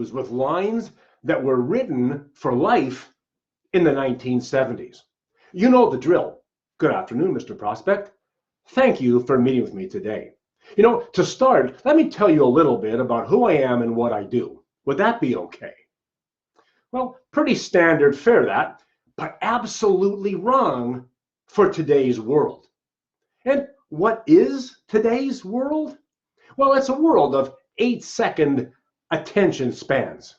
with lines that were written for life in the 1970s. You know the drill. Good afternoon, Mr. Prospect. Thank you for meeting with me today. To start, let me tell you a little bit about who I am and what I do. Would that be okay? Well, pretty standard fare that, but absolutely wrong for today's world. And what is today's world? Well, it's a world of 8-second attention spans,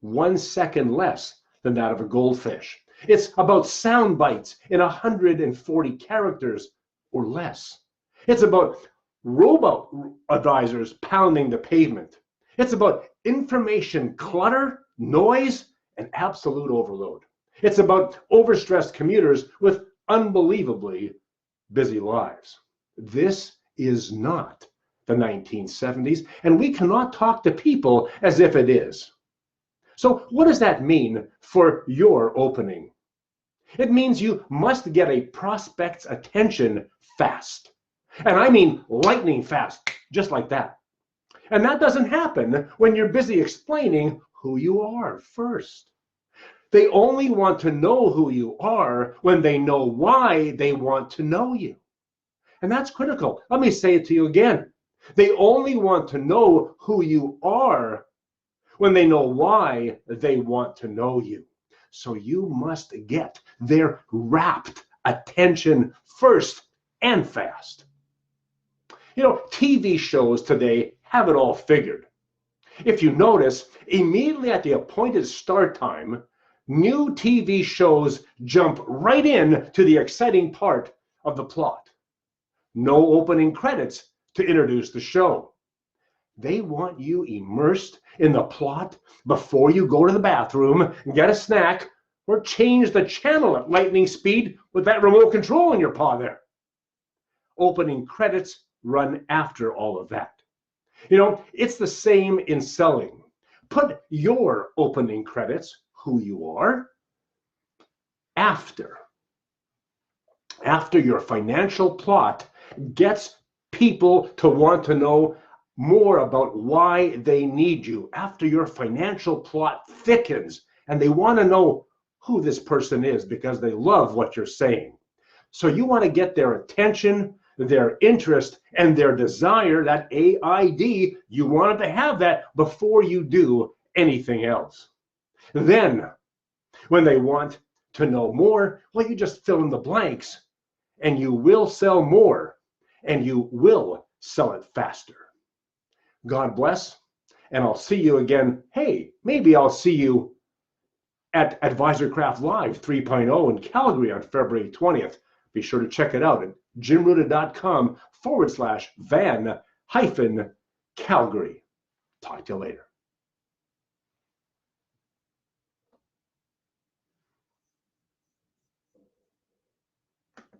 1 second less than that of a goldfish. It's about sound bites in 140 characters or less. It's about robot advisors pounding the pavement. It's about information clutter, noise, and absolute overload. It's about overstressed commuters with unbelievably busy lives. This is not the 1970s, and we cannot talk to people as if it is. So what does that mean for your opening? It means you must get a prospect's attention fast. And I mean lightning fast, just like that. And that doesn't happen when you're busy explaining who you are first. They only want to know who you are when they know why they want to know you. And that's critical. Let me say it to you again. They only want to know who you are when they know why they want to know you. So you must get their rapt attention first and fast. TV shows today have it all figured. If you notice, immediately at the appointed start time, new TV shows jump right in to the exciting part of the plot. No opening credits to introduce the show. They want you immersed in the plot before you go to the bathroom, get a snack, or change the channel at lightning speed with that remote control in your paw there. Opening credits run after all of that. It's the same in selling. Put your opening credits, who you are, after your financial plot gets people to want to know more about why they need you, after your financial plot thickens and they want to know who this person is because they love what you're saying. So you want to get their attention, their interest, and their desire, that AID, you want to have that before you do anything else. Then, when they want to know more, well, you just fill in the blanks, and you will sell more, and you will sell it faster. God bless, and I'll see you again. Hey, maybe I'll see you at AdvisorCraft Live 3.0 in Calgary on February 20th. Be sure to check it out at jimruta.com/van-Calgary. Talk to you later.